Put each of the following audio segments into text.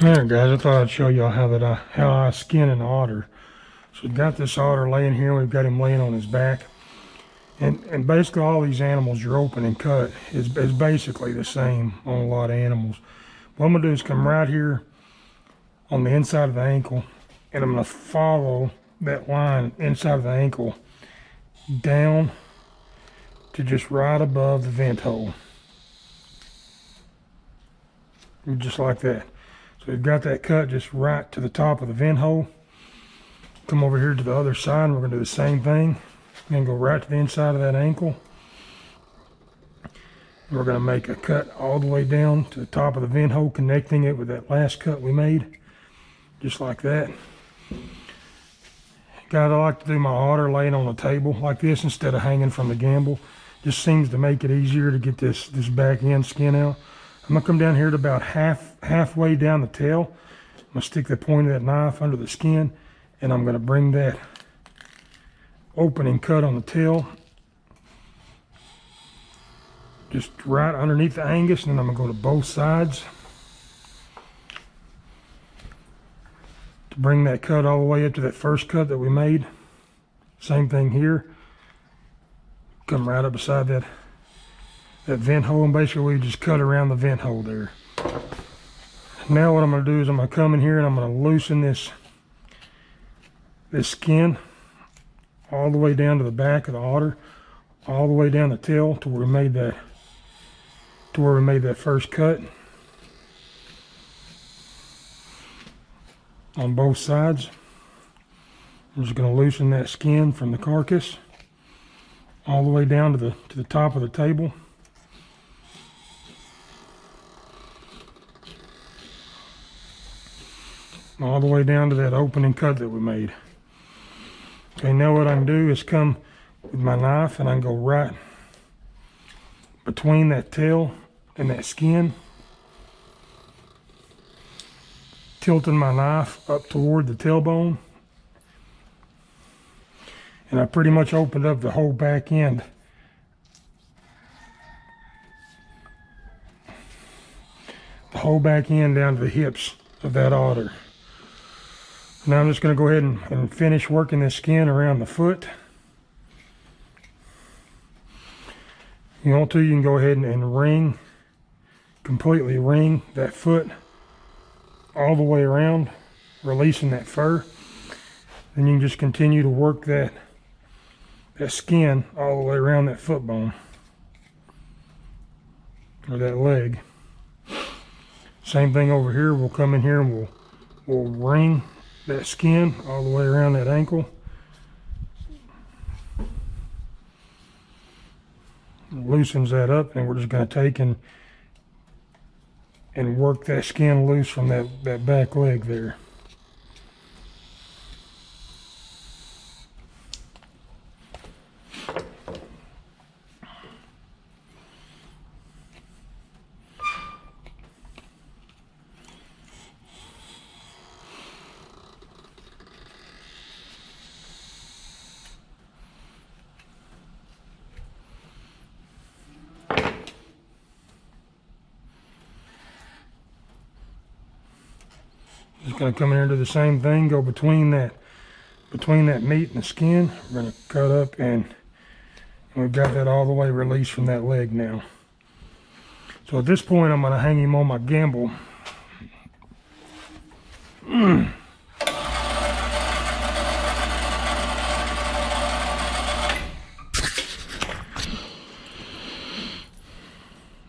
Alright guys, I thought I'd show y'all how I skin an otter. So we've got this otter laying here, we've got him laying on his back. And basically all these animals you're open and cut is basically the same on a lot of animals. What I'm gonna do is come right here on the inside of the ankle, and I'm gonna follow that line inside of the ankle down to just right above the vent hole. Just like that. So we've got that cut just right to the top of the vent hole. Come over here to the other side, and we're gonna do the same thing. And go right to the inside of that ankle. And we're gonna make a cut all the way down to the top of the vent hole, connecting it with that last cut we made. Just like that. Guys, I like to do my otter laying on a table like this instead of hanging from the gimbal. Just seems to make it easier to get this back end skin out. I'm gonna come down here to about halfway down the tail. I'm gonna stick the point of that knife under the skin, and I'm gonna bring that opening cut on the tail just right underneath the Angus, and then I'm gonna go to both sides to bring that cut all the way up to that first cut that we made. Same thing here. Come right up beside that vent hole, and basically we just cut around the vent hole there. Now what I'm going to do is I'm going to come in here and I'm going to loosen this skin all the way down to the back of the otter, all the way down the tail to where we made that first cut on both sides. I'm just going to loosen that skin from the carcass all the way down to the top of the table. All the way down to that opening cut that we made. Okay, now what I can do is come with my knife and I can go right between that tail and that skin, tilting my knife up toward the tailbone, and I pretty much opened up the whole back end. The whole back end down to the hips of that otter. Now I'm just going to go ahead and finish working this skin around the foot. If you want to, you can go ahead and completely ring that foot all the way around, releasing that fur. Then you can just continue to work that skin all the way around that foot bone, or that leg. Same thing over here. We'll come in here and we'll ring that skin all the way around that ankle. Loosens that up, and we're just going to take and work that skin loose from that back leg there. Just going to come in here and do the same thing, go between that meat and the skin. We're going to cut up, and we've got that all the way released from that leg now. So at this point, I'm going to hang him on my gimbal. And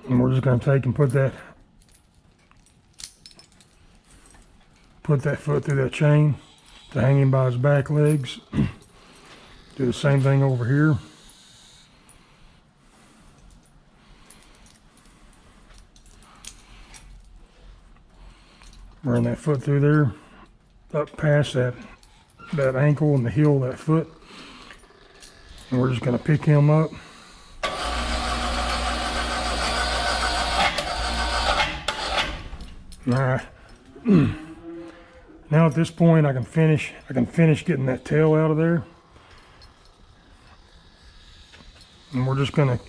we're just going to take and put that foot through that chain to hang him by his back legs. Do the same thing over here. Run that foot through there, up past that ankle and the heel of that foot. And we're just going to pick him up. All right. Now at this point, I can finish getting that tail out of there, and we're just gonna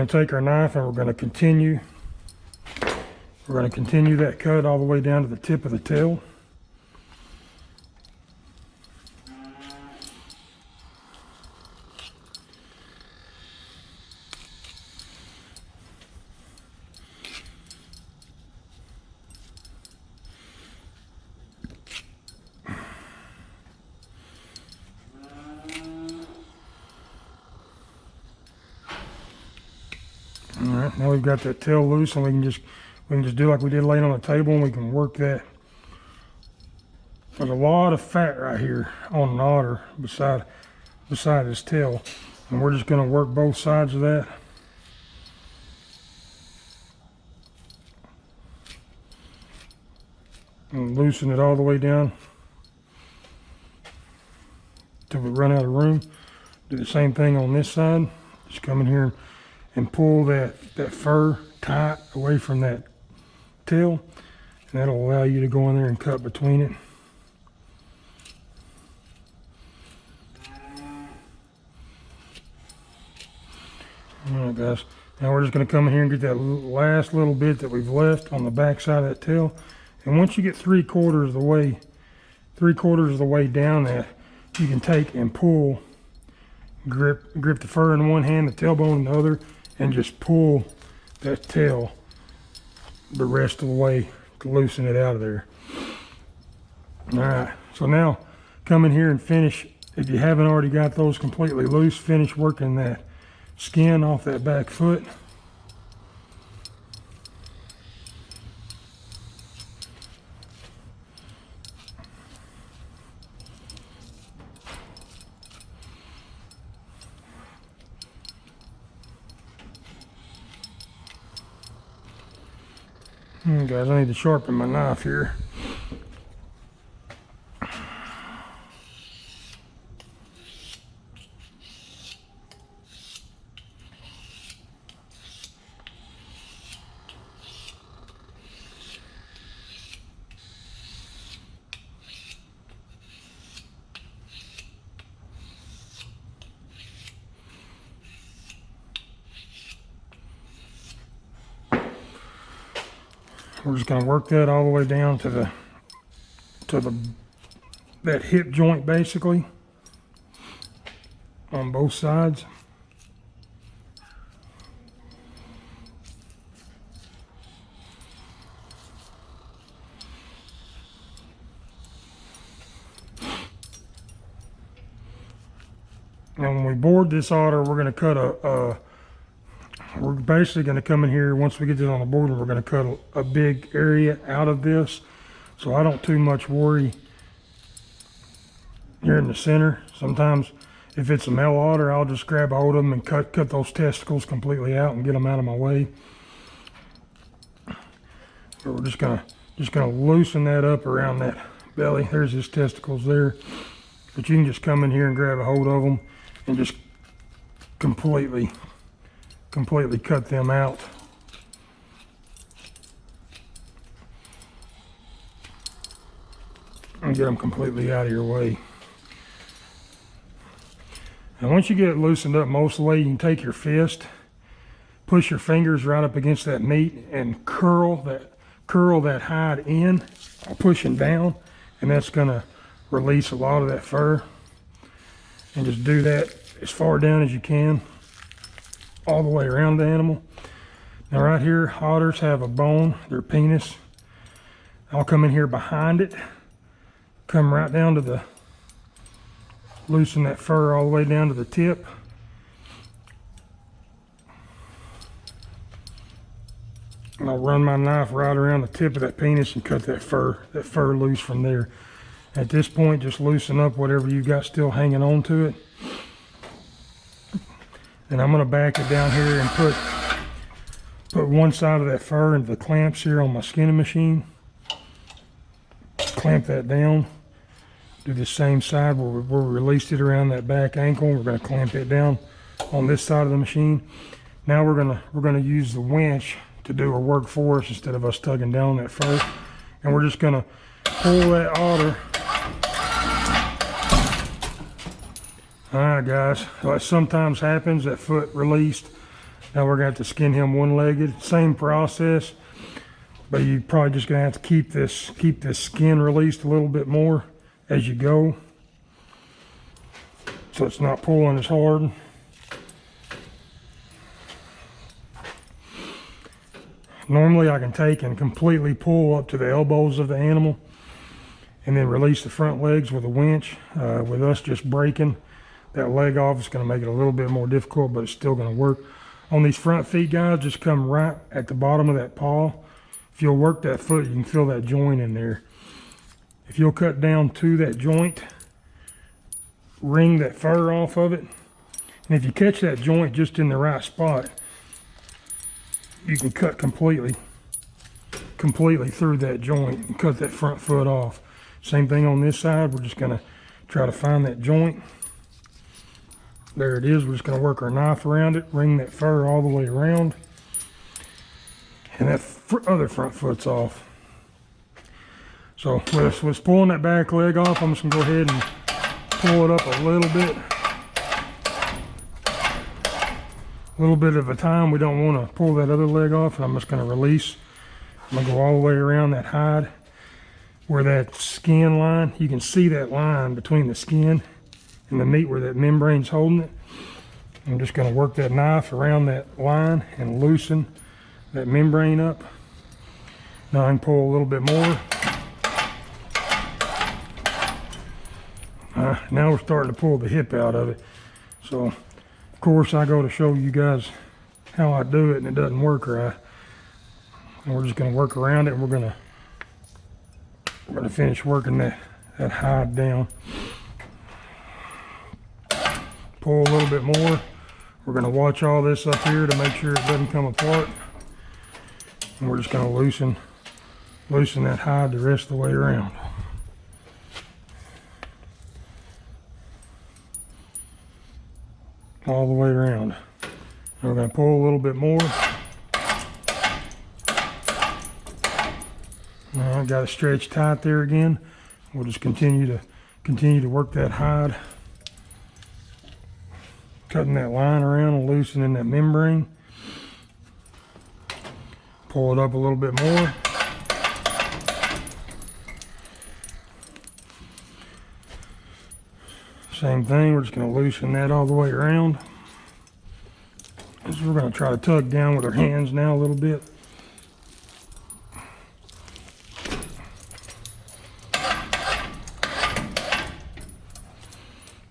take our knife and we're gonna continue We're going to continue that cut all the way down to the tip of the tail. All right, now we've got that tail loose, and we can just do like we did laying on the table, and we can work that. There's a lot of fat right here on an otter beside his tail, and we're just going to work both sides of that. And loosen it all the way down till we run out of room. Do the same thing on this side. Just come in here and pull that fur tight away from that tail, and that'll allow you to go in there and cut between it. Alright guys, now we're just going to come in here and get that last little bit that we've left on the back side of that tail. And once you get 3/4 of the way down that, you can take and pull, grip the fur in one hand, the tailbone in the other, and just pull that tail the rest of the way to loosen it out of there. All right, so now come in here and finish, if you haven't already got those completely loose, finish working that skin off that back foot. Guys, I need to sharpen my knife here. We're just going to work that all the way down to that hip joint, basically, on both sides. And when we board this otter, we're going to cut we're basically going to come in here, once we get this on the board, we're going to cut a big area out of this, so I don't too much worry here in the center. Sometimes if it's a male otter, I'll just grab a hold of them and cut those testicles completely out and get them out of my way. But we're just gonna loosen that up around that belly. There's his testicles there, but you can just come in here and grab a hold of them and just completely cut them out. And get them completely out of your way. And once you get it loosened up most of the way, you can take your fist, push your fingers right up against that meat, and curl that hide in, pushing down, and that's gonna release a lot of that fur. And just do that as far down as you can, all the way around the animal. Now right here, otters have a bone, their penis. I'll come in here behind it, come right down to loosen that fur all the way down to the tip. And I'll run my knife right around the tip of that penis and cut that fur loose from there. At this point, just loosen up whatever you got still hanging on to it. And I'm going to back it down here and put one side of that fur into the clamps here on my skinning machine. Clamp that down. Do the same side where we released it around that back ankle. We're going to clamp it down on this side of the machine. Now we're going to use the winch to do our work for us instead of us tugging down that fur. And we're just going to pull that otter. All right, guys, like sometimes happens, that foot released. Now we're going to have to skin him one-legged. Same process. but you're probably just gonna have to keep this skin released a little bit more as you go, so it's not pulling as hard. Normally I can take and completely pull up to the elbows of the animal and then release the front legs with a winch. With us just breaking that leg off, it's going to make it a little bit more difficult, but it's still going to work. On these front feet, guys, just come right at the bottom of that paw. If you'll work that foot, you can feel that joint in there. If you'll cut down to that joint, wring that fur off of it, and if you catch that joint just in the right spot, you can cut completely through that joint and cut that front foot off. Same thing on this side. We're just going to try to find that joint. There it is. We're just going to work our knife around it, wring that fur all the way around, and that other front foot's off. So with us pulling that back leg off, I'm just going to go ahead and pull it up a little bit. A little bit at a time. We don't want to pull that other leg off, and I'm just going to release. I'm going to go all the way around that hide where that skin line, you can see that line between the skin and the meat where that membrane's holding it. I'm just going to work that knife around that line and loosen that membrane up. Now I can pull a little bit more. Now we're starting to pull the hip out of it. So of course I go to show you guys how I do it, and it doesn't work right. And we're just going to work around it, and we're going to finish working that hide down. Pull a little bit more. We're going to watch all this up here to make sure it doesn't come apart. And we're just going to loosen that hide the rest of the way around. All the way around. And we're going to pull a little bit more. Now I got it stretched tight there again. We'll just continue to work that hide, cutting that line around and loosening that membrane. Pull it up a little bit more. Same thing, we're just going to loosen that all the way around. So we're going to try to tug down with our hands now a little bit.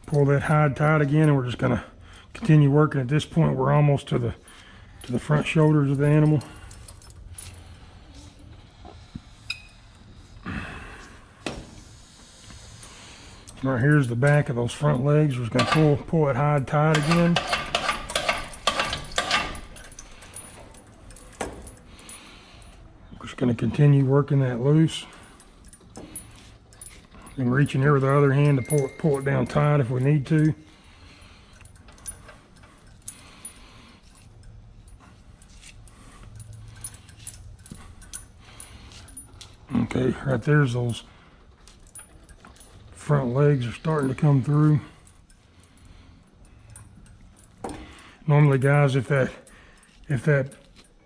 Pull that hide tight again, and we're just going to continue working. At this point, we're almost to the front shoulders of the animal. Right here's the back of those front legs. We're just going to pull it hide tight again. We're just going to continue working that loose. And reach in here with the other hand to pull it down tight if we need to. Okay, right there's those front legs are starting to come through. Normally, guys, if that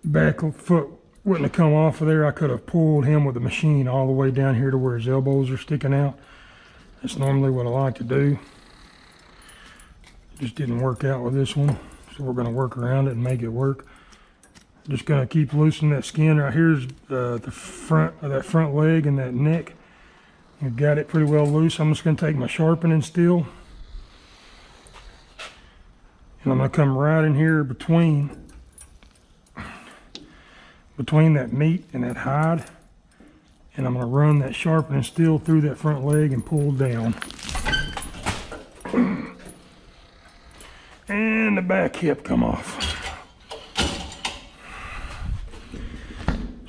back foot wouldn't have come off of there, I could have pulled him with the machine all the way down here to where his elbows are sticking out. That's normally what I like to do. Just didn't work out with this one, so we're going to work around it and make it work. Just going to keep loosening that skin. Right here's the front of that front leg and that neck. We've got it pretty well loose. I'm just going to take my sharpening steel, and I'm going to come right in here between that meat and that hide, and I'm going to run that sharpening steel through that front leg and pull down. And the back hip come off.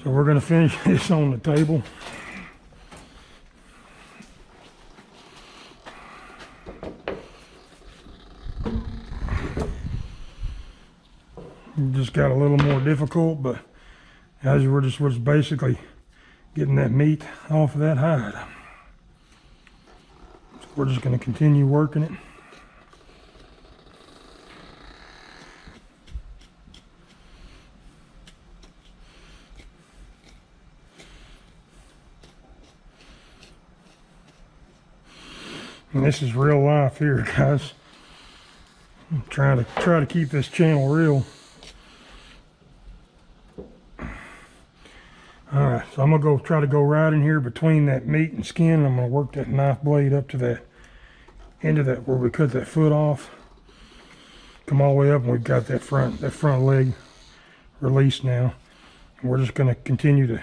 So we're going to finish this on the table. It just got a little more difficult, but as we're just basically getting that meat off of that hide. So we're just going to continue working it. And this is real life here, guys. I'm trying to keep this channel real. Alright, so I'm gonna try to go right in here between that meat and skin, and I'm gonna work that knife blade up to that end of that where we cut that foot off. Come all the way up, and we've got that front leg released now. And we're just gonna continue to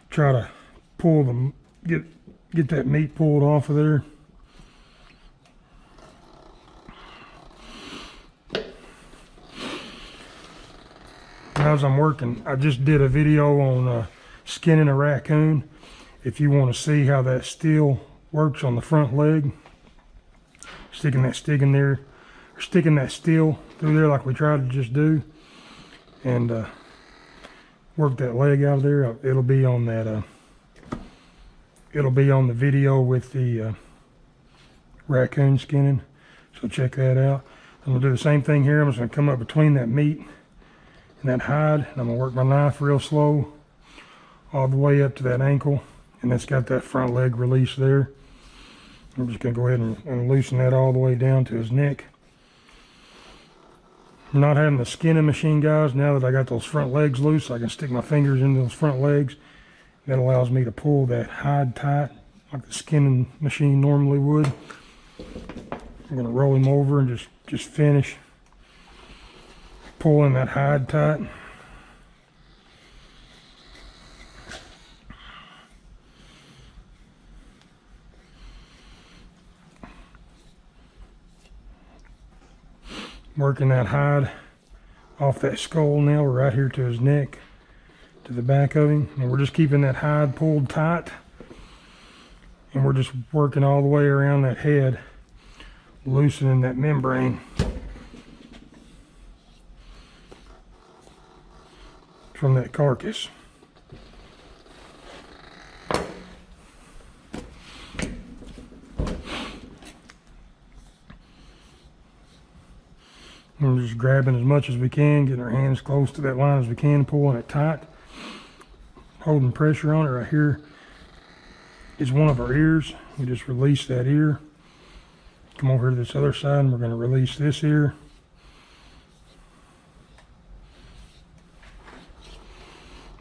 try to pull them, get that meat pulled off of there. As I'm working, I just did a video on skinning a raccoon. If you want to see how that steel works on the front leg, sticking that stick in there, or sticking that steel through there like we tried to just do, and work that leg out of there. It'll be on that. It'll be on the video with the raccoon skinning. So check that out. I'm gonna do the same thing here. I'm just gonna come up between that meat and that hide, and I'm gonna work my knife real slow all the way up to that ankle, and that's got that front leg release there. I'm just gonna go ahead and loosen that all the way down to his neck. I'm not having the skinning machine, guys. Now that I got those front legs loose, I can stick my fingers into those front legs. That allows me to pull that hide tight like the skinning machine normally would. I'm gonna roll him over and just finish pulling that hide tight. Working that hide off that skull now. We're right here to his neck, to the back of him, and we're just keeping that hide pulled tight, and we're just working all the way around that head, loosening that membrane from that carcass. And we're just grabbing as much as we can, getting our hands close to that line as we can, pulling it tight, holding pressure on it. Right here is one of our ears. We just release that ear. Come over to this other side, and we're going to release this ear.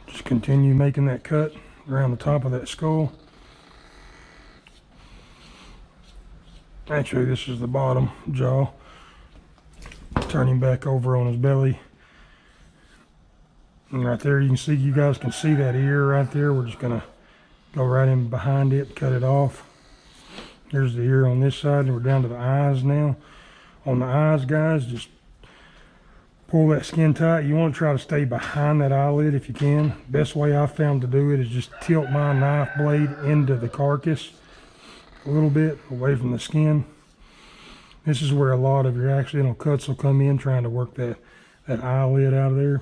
Just continue making that cut around the top of that skull. Actually, this is the bottom jaw. Turn him back over on his belly. And right there, you guys can see that ear right there. We're just going to go right in behind it, cut it off. There's the ear on this side, and we're down to the eyes now. On the eyes, guys, just pull that skin tight. You want to try to stay behind that eyelid if you can. Best way I've found to do it is just tilt my knife blade into the carcass a little bit, away from the skin. This is where a lot of your accidental cuts will come in, trying to work that eyelid out of there.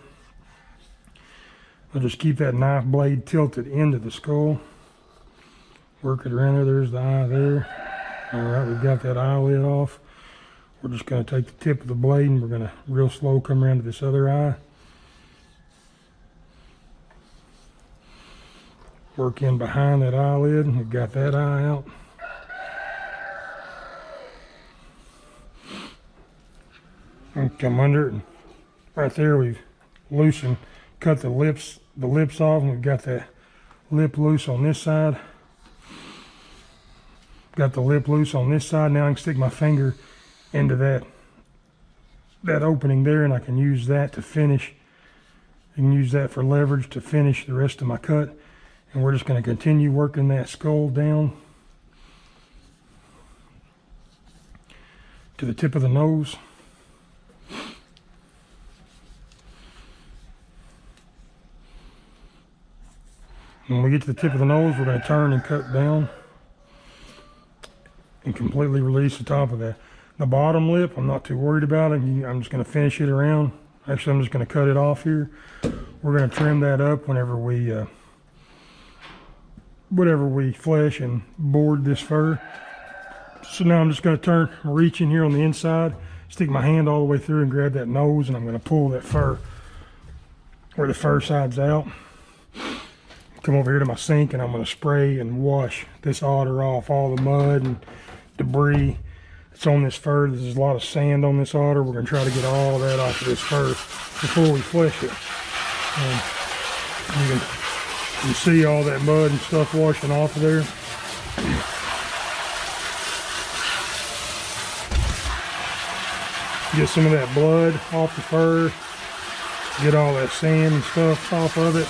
I'll just keep that knife blade tilted into the skull. Work it around there. There's the eye there. All right, we've got that eyelid off. We're just going to take the tip of the blade, and we're going to real slow come around to this other eye. Work in behind that eyelid, and we've got that eye out. And come under it, and right there we've loosened, cut the lips off, and we've got that lip loose on this side. Got the lip loose on this side. Now I can stick my finger into that opening there, and I can use that to finish. I can use that for leverage to finish the rest of my cut. And we're just going to continue working that skull down to the tip of the nose. When we get to the tip of the nose, we're going to turn and cut down and completely release the top of that. The bottom lip, I'm not too worried about it. I'm just going to finish it around. Actually, I'm just going to cut it off here. We're going to trim that up whenever we flesh and board this fur. So now I'm just going to reach in here on the inside, stick my hand all the way through and grab that nose, and I'm going to pull that fur where the fur side's out. Come over here to my sink, and I'm going to spray and wash this otter off, all the mud and debris that's on this fur. There's a lot of sand on this otter. We're going to try to get all that off of this fur before we flesh it. And you can see all that mud and stuff washing off of there. Get some of that blood off the fur. Get all that sand and stuff off of it.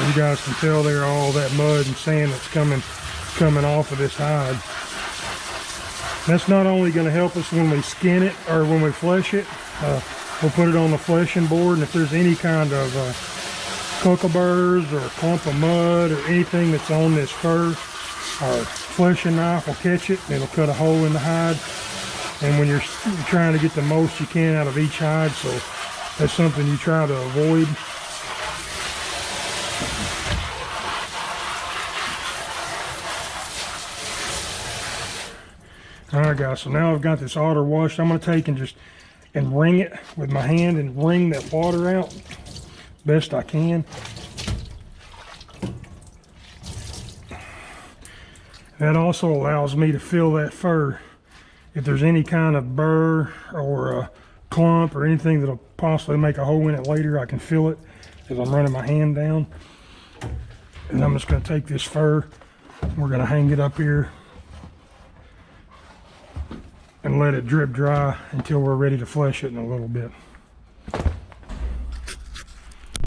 You guys can tell there all that mud and sand that's coming off of this hide. That's not only going to help us when we skin it or when we flesh it. We'll put it on the fleshing board, and if there's any kind of kookaburras or a clump of mud or anything that's on this fur, our fleshing knife will catch it and it'll cut a hole in the hide. And when you're trying to get the most you can out of each hide, so that's something you try to avoid. Alright guys, so now I've got this otter washed. I'm going to take and wring it with my hand and wring that water out best I can. That also allows me to feel that fur. If there's any kind of burr or a clump or anything that'll possibly make a hole in it later, I can feel it as I'm running my hand down. And I'm just going to take this fur, we're going to hang it up here and let it drip dry until we're ready to flesh it in a little bit.